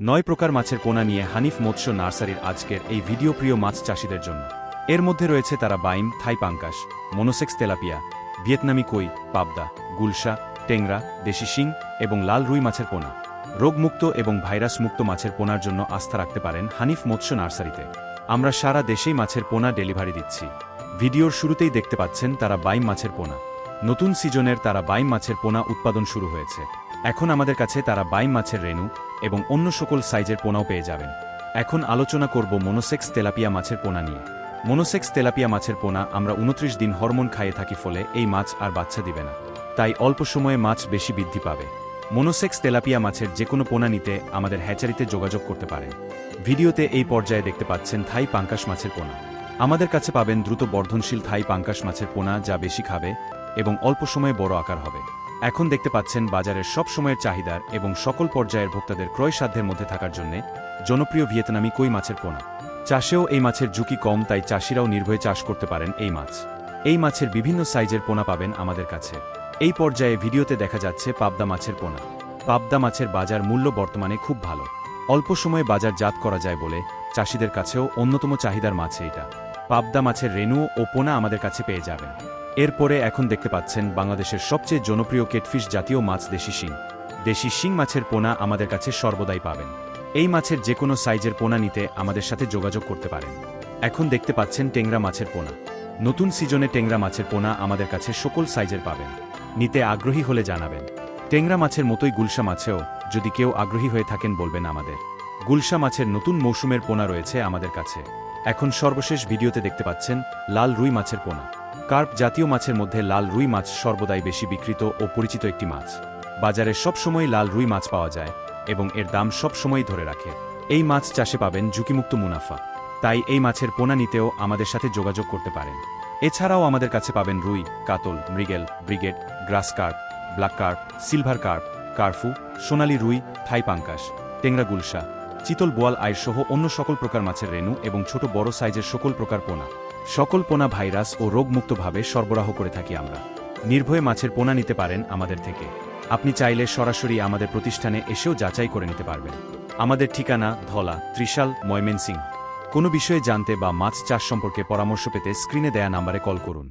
9 প্রকার মাছের পোনা নিয়ে হানিফ মৎস্য নার্সারির আজকের এই ভিডিও প্রিয় মাছ চাষিদের জন্য। এর মধ্যে রয়েছে তারা বাইম, থাই পাঙ্কাশ, মনোসেক্স তেলাপিয়া, ভিয়েতনামি কই, পাবদা, গুলশা, টেংরা, দেশি শিং এবং লাল রুই মাছের পোনা। রোগমুক্ত এবং ভাইরাস মুক্ত মাছের পোনার জন্য আস্থা রাখতে পারেন হানিফ মৎস্য নার্সারিতে। আমরা সারা দেশেই মাছের পোনা ডেলিভারি দিচ্ছি। ভিডিওর শুরুতেই দেখতে পাচ্ছেন তারা বাইম মাছের পোনা। নতুন সিজনের তারা বাইম মাছের পোনা উৎপাদন শুরু হয়েছে। এখন আমাদের কাছে তারা বাইম মাছের রেণু এবং অন্য সকল সাইজের পোনাও পেয়ে যাবেন। এখন আলোচনা করব মনোসেক্স তেলাপিয়া মাছের পোনা নিয়ে। মনোসেক্স তেলাপিয়া মাছের পোনা আমরা 29 দিন হরমোন খাইয়ে থাকি, ফলে এই মাছ আর বাচ্চা দিবে না, তাই অল্প সময়ে মাছ বেশি বৃদ্ধি পাবে। মনোসেক্স তেলাপিয়া মাছের যে কোনো পোনা নিতে আমাদের হ্যাচারিতে যোগাযোগ করতে পারেন। ভিডিওতে এই পর্যায়ে দেখতে পাচ্ছেন থাই পাঙ্কাশ মাছের পোনা। আমাদের কাছে পাবেন দ্রুত বর্ধনশীল থাই পাঙ্কাশ মাছের পোনা, যা বেশি খাবে এবং অল্প সময়ে বড় আকার হবে। এখন দেখতে পাচ্ছেন বাজারের সব সময়ের চাহিদার এবং সকল পর্যায়ের ভোক্তাদের ক্রয় সাধ্যের মধ্যে থাকার জন্য জনপ্রিয় ভিয়েতনামি কই মাছের পোনা। চাষেও এই মাছের ঝুঁকি কম, তাই চাষিরাও নির্ভয়ে চাষ করতে পারেন এই মাছ। এই মাছের বিভিন্ন সাইজের পোনা পাবেন আমাদের কাছে। এই পর্যায়ে ভিডিওতে দেখা যাচ্ছে পাবদা মাছের পোনা। পাবদা মাছের বাজার মূল্য বর্তমানে খুব ভালো। অল্প সময়ে বাজারজাত করা যায় বলে চাষিদের কাছেও অন্যতম চাহিদার মাছ এটা। পাবদা মাছের রেণু ও পোনা আমাদের কাছে পেয়ে যাবেন। এরপরে এখন দেখতে পাচ্ছেন বাংলাদেশের সবচেয়ে জনপ্রিয় কেটফিশ জাতীয় মাছ দেশি শিং। দেশি শিং মাছের পোনা আমাদের কাছে সর্বদাই পাবেন। এই মাছের যে কোনো সাইজের পোনা নিতে আমাদের সাথে যোগাযোগ করতে পারেন। এখন দেখতে পাচ্ছেন টেংরা মাছের পোনা। নতুন সিজনে টেংরা মাছের পোনা আমাদের কাছে সকল সাইজের পাবেন। নিতে আগ্রহী হলে জানাবেন। টেংরা মাছের মতোই গুলশা মাছেও যদি কেউ আগ্রহী হয়ে থাকেন বলবেন আমাদের। গুলশা মাছের নতুন মৌসুমের পোনা রয়েছে আমাদের কাছে। এখন সর্বশেষ ভিডিওতে দেখতে পাচ্ছেন লাল রুই মাছের পোনা। কার্প জাতীয় মাছের মধ্যে লাল রুই মাছ সর্বদাই বেশি বিক্রিত ও পরিচিত একটি মাছ। বাজারে সবসময় লাল রুই মাছ পাওয়া যায় এবং এর দাম সবসময়ই ধরে রাখে। এই মাছ চাষে পাবেন ঝুঁকিমুক্ত মুনাফা, তাই এই মাছের পোনা নিতেও আমাদের সাথে যোগাযোগ করতে পারেন। এছাড়াও আমাদের কাছে পাবেন রুই, কাতল, মৃগেল, brigade, grass carp, black carp, silver carp, কার্ফু, সোনালী রুই, থাই পাঙ্কাশ, টেংরা, গুলশা, চিতল, বোয়াল আইর সহ অন্য সকল প্রকার মাছের রেণু এবং ছোট বড় সাইজের সকল প্রকার পোনা। সকল পোনা ভাইরাস ও রোগমুক্তভাবে সরবরাহ করে থাকি আমরা। নির্ভয়ে মাছের পোনা নিতে পারেন আমাদের থেকে। আপনি চাইলে সরাসরি আমাদের প্রতিষ্ঠানে এসেও যাচাই করে নিতে পারবেন। আমাদের ঠিকানা ধলা, ত্রিশাল, ময়মনসিংহ। কোনো বিষয়ে জানতে বা মাছ চাষ সম্পর্কে পরামর্শ পেতে স্ক্রিনে দেয়া নাম্বারে কল করুন।